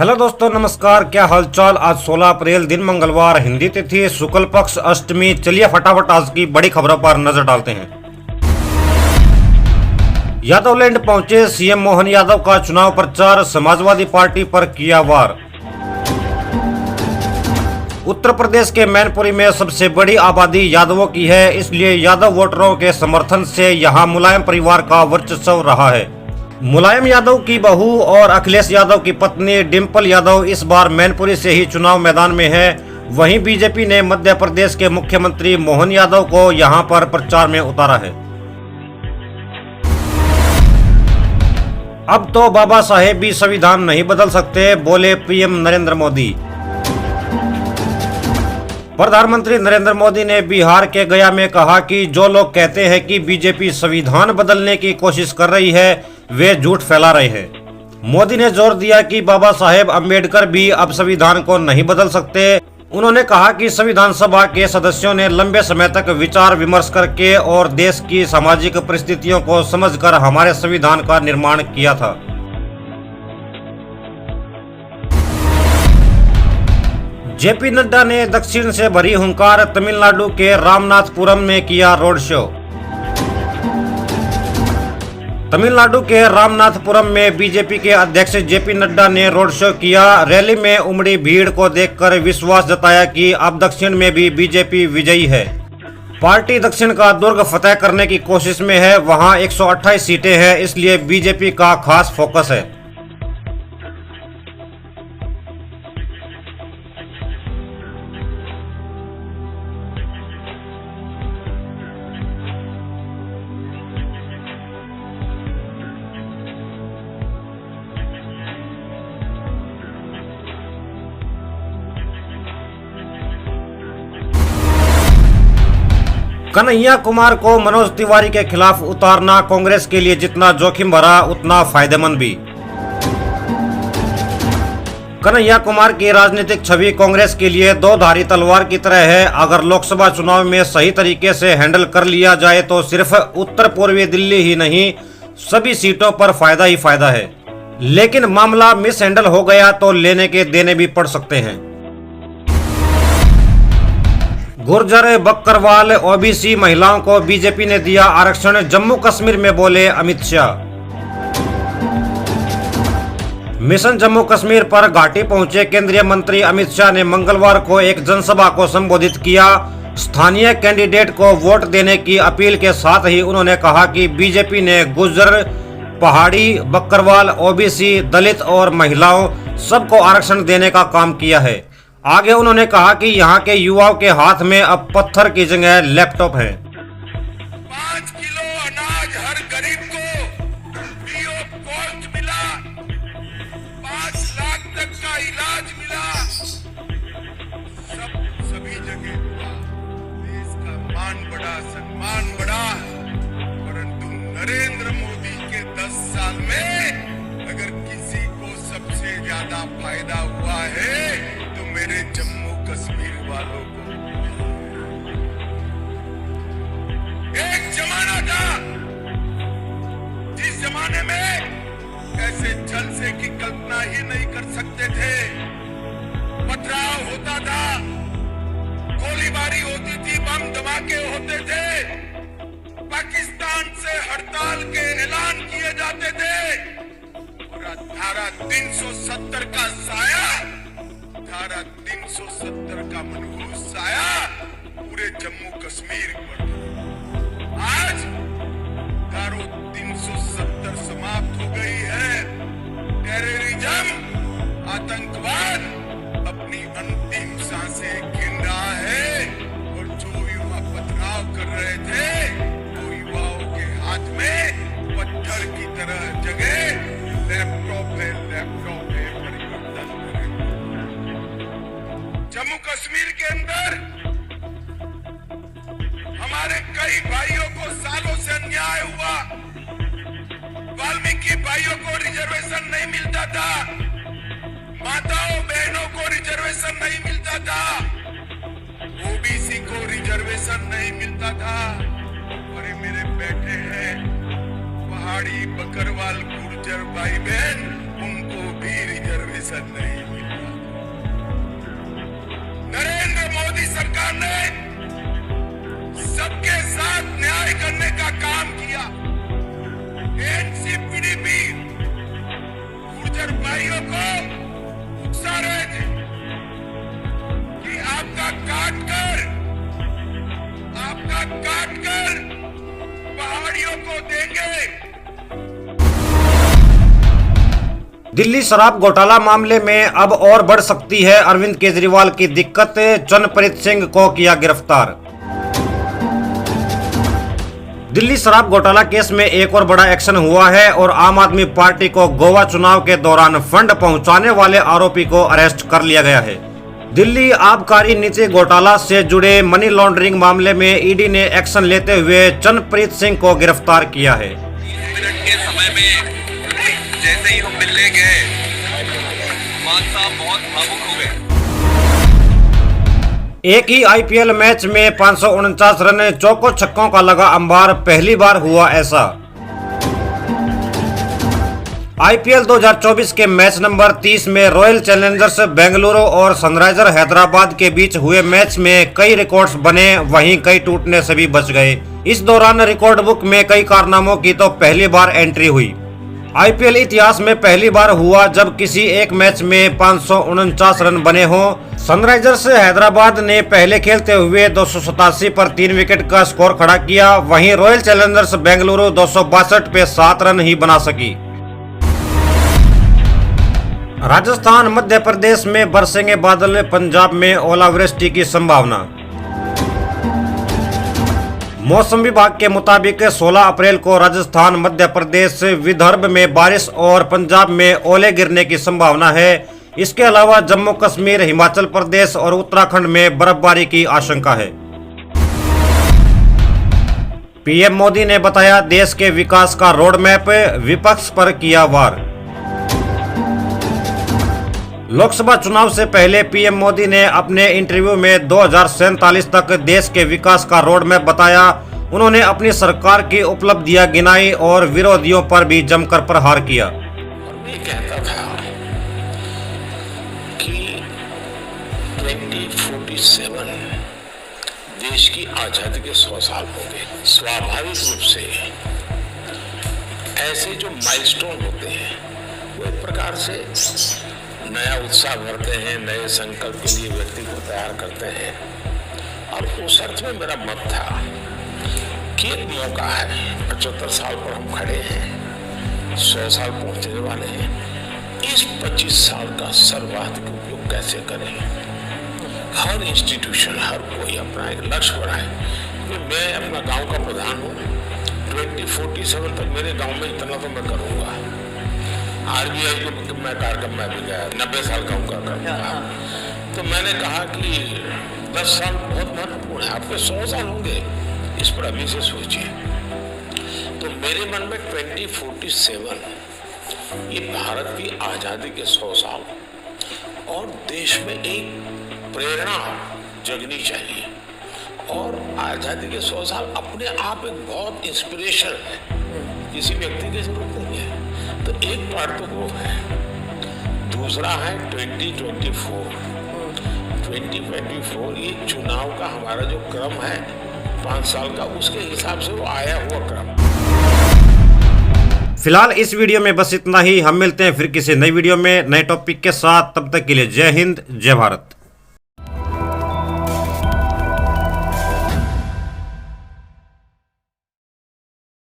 Hello दोस्तों, नमस्कार। क्या हालचाल। आज 16 अप्रैल दिन मंगलवार, हिंदी तिथि शुक्ल पक्ष अष्टमी। चलिए फटाफट आज की बड़ी खबरों पर नजर डालते हैं। यादवलैंड पहुंचे सीएम मोहन यादव का चुनाव प्रचार, समाजवादी पार्टी पर किया वार। उत्तर प्रदेश के मैनपुरी में सबसे बड़ी आबादी यादवों की है, इसलिए यादव वोटरों के समर्थन से यहां मुलायम परिवार का वर्चस्व रहा है। मुलायम यादव की बहू और अखिलेश यादव की पत्नी डिंपल यादव इस बार मैनपुरी से ही चुनाव मैदान में है। वहीं बीजेपी ने मध्य प्रदेश के मुख्यमंत्री मोहन यादव को यहां पर प्रचार में उतारा है। अब तो बाबा साहेब भी संविधान नहीं बदल सकते, बोले पीएम नरेंद्र मोदी। प्रधानमंत्री नरेंद्र मोदी ने बिहार के गया में कहा कि जो लोग कहते हैं कि बीजेपी संविधान बदलने की कोशिश कर रही है, वे झूठ फैला रहे हैं। मोदी ने जोर दिया कि बाबा साहेब अम्बेडकर भी अब संविधान को नहीं बदल सकते। उन्होंने कहा कि संविधान सभा के सदस्यों ने लंबे समय तक विचार विमर्श करके और देश की सामाजिक परिस्थितियों को समझकर हमारे संविधान का निर्माण किया था। जेपी नड्डा ने दक्षिण से भरी हुंकार, तमिलनाडु के रामनाथपुरम में किया रोड शो। तमिलनाडु के रामनाथपुरम में बीजेपी के अध्यक्ष जेपी नड्डा ने रोड शो किया। रैली में उमड़ी भीड़ को देखकर विश्वास जताया कि अब दक्षिण में भी बीजेपी विजयी है। पार्टी दक्षिण का दुर्ग फतेह करने की कोशिश में है। वहां 128 सीटें हैं, इसलिए बीजेपी का खास फोकस है। कन्हैया कुमार को मनोज तिवारी के खिलाफ उतारना कांग्रेस के लिए जितना जोखिम भरा उतना फायदेमंद भी। कन्हैया कुमार की राजनीतिक छवि कांग्रेस के लिए दो धारी तलवार की तरह है। अगर लोकसभा चुनाव में सही तरीके से हैंडल कर लिया जाए तो सिर्फ उत्तर पूर्वी दिल्ली ही नहीं, सभी सीटों पर फायदा ही फायदा है। लेकिन मामला मिस हैंडल हो गया तो लेने के देने भी पड़ सकते हैं। गुर्जर, बकरवाल, ओबीसी महिलाओं को बीजेपी ने दिया आरक्षण, जम्मू कश्मीर में बोले अमित शाह। मिशन जम्मू कश्मीर पर घाटी पहुंचे केंद्रीय मंत्री अमित शाह ने मंगलवार को एक जनसभा को संबोधित किया। स्थानीय कैंडिडेट को वोट देने की अपील के साथ ही उन्होंने कहा कि बीजेपी ने गुर्जर, पहाड़ी, बकरवाल, ओबीसी, दलित और महिलाओं सबको आरक्षण देने का काम किया है। आगे उन्होंने कहा कि यहाँ के युवाओं के हाथ में अब पत्थर की जगह लैपटॉप है। 5 किलो अनाज हर गरीब को फ्री ऑफ कॉस्ट मिला, 5 लाख तक का इलाज मिला, सभी जगह हुआ। देश का मान बढ़ा, सम्मान बढ़ा। परंतु नरेंद्र मोदी के 10 साल में अगर किसी को सबसे ज्यादा फायदा हुआ है मेरे जम्मू कश्मीर वालों को। एक जमाना था जिस जमाने में ऐसे जल से की कल्पना ही नहीं कर सकते थे। पथराव होता था, गोलीबारी होती थी, बम धमाके होते थे, पाकिस्तान से हड़ताल के ऐलान किए जाते थे और धारा 370 का साया, धारा 370 का मनहूस साया पूरे जम्मू कश्मीर पर। आज धारा 370 समाप्त हो गई है। टेररिज्म, आतंकवाद अपनी अंतिम सांसें गिन रहा है और जो युवा पथराव कर रहे थे वो युवाओं के हाथ में पत्थर की तरह जगह लैपटॉप है, लैपटॉप है। परिवर्तन करें। जम्मू कश्मीर के अंदर हमारे कई भाइयों को सालों से अन्याय हुआ। वाल्मीकि भाइयों को रिजर्वेशन नहीं मिलता था, माताओं बहनों को रिजर्वेशन नहीं मिलता था, ओबीसी को रिजर्वेशन नहीं मिलता था। और ये मेरे बैठे हैं पहाड़ी, बकरवाल, गुर्जर भाई बहन, उनको भी रिजर्वेशन नहीं मिला। नरेंद्र मोदी सरकार ने सबके साथ न्याय करने का काम किया। एनसीपीडीपी गुर्जर भाइयों को उकसा रहे थे कि आपका काट कर पहाड़ियों को देंगे। दिल्ली शराब घोटाला मामले में अब और बढ़ सकती है अरविंद केजरीवाल की दिक्कत। चरणप्रीत सिंह को किया गिरफ्तार। दिल्ली शराब घोटाला केस में एक और बड़ा एक्शन हुआ है और आम आदमी पार्टी को गोवा चुनाव के दौरान फंड पहुंचाने वाले आरोपी को अरेस्ट कर लिया गया है। दिल्ली आबकारी नीति घोटाला से जुड़े मनी लॉन्ड्रिंग मामले में ईडी ने एक्शन लेते हुए चरणप्रीत सिंह को गिरफ्तार किया है। 30 मिनट के समय में जैसे ही हम मिलने गए, मान साहब बहुत भावुक हो गए। एक ही आईपीएल मैच में 549 रन, चौको छक्कों का लगा अंबार। पहली बार हुआ ऐसा। आईपीएल 2024 के मैच नंबर 30 में रॉयल चैलेंजर्स बेंगलुरु और सनराइजर हैदराबाद के बीच हुए मैच में कई रिकॉर्ड्स बने, वहीं कई टूटने से भी बच गए। इस दौरान रिकॉर्ड बुक में कई कारनामों की तो पहली बार एंट्री हुई। आईपीएल इतिहास में पहली बार हुआ जब किसी एक मैच में 549 रन बने हों। सनराइजर्स हैदराबाद ने पहले खेलते हुए 287 पर 3 विकेट का स्कोर खड़ा किया, वहीं रॉयल चैलेंजर्स बेंगलुरु 262 पे 7 रन ही बना सकी। राजस्थान मध्य प्रदेश में बरसेंगे बादल, पंजाब में ओलावृष्टि की संभावना। मौसम विभाग के मुताबिक 16 अप्रैल को राजस्थान मध्य प्रदेश विदर्भ में बारिश और पंजाब में ओले गिरने की संभावना है। इसके अलावा जम्मू कश्मीर, हिमाचल प्रदेश और उत्तराखंड में बर्फबारी की आशंका है। पीएम मोदी ने बताया देश के विकास का रोड मैप, विपक्ष पर किया वार। लोकसभा चुनाव से पहले पीएम मोदी ने अपने इंटरव्यू में 2047 तक देश के विकास का रोड मैप बताया। उन्होंने अपनी सरकार की उपलब्धियां गिनाई और विरोधियों पर भी जमकर प्रहार किया। और मैं कहता था कि 2047 देश की आजादी के 100 साल होंगे। स्वाभाविक रूप से ऐसे जो माइलस्टोन होते हैं वो एक प्रकार से नया उत्साह भरते हैं, नए संकल्प के लिए व्यक्ति को तैयार करते हैं। और उस अर्थ में मेरा मत था कि एक मौका है, 75 साल पर हम खड़े हैं, 100 साल पहुंचने वाले हैं। इस 25 साल का सर्वाधिक उपयोग कैसे करें? हर इंस्टीट्यूशन, हर कोई अपना एक लक्ष्य बढ़ाए कि मैं अपना गांव का प्रधान हूँ, 2047 तक मेरे गांव में इतना तो मैं करूँगा। आरबीआई को मैं कार्यक्रम में भी गया, 90 साल का उनका कार्यक्रम। तो मैंने कहा कि 10 साल बहुत महत्वपूर्ण है, आपके 100 साल होंगे, इस पर अभी से सोचिए। तो मेरे मन में 2047 ये भारत की आज़ादी के 100 साल और देश में एक प्रेरणा जगनी चाहिए। और आज़ादी के 100 साल अपने आप एक बहुत इंस्पिरेशन है, किसी व्यक्ति की जरूरत नहीं है। तो एक पार्ट तो वो है, दूसरा है 2024 ये चुनाव का हमारा जो क्रम है 5 साल का, उसके हिसाब से वो आया हुआ क्रम। फिलहाल इस वीडियो में बस इतना ही। हम मिलते हैं फिर किसी नई वीडियो में नए टॉपिक के साथ। तब तक के लिए जय हिंद, जय भारत।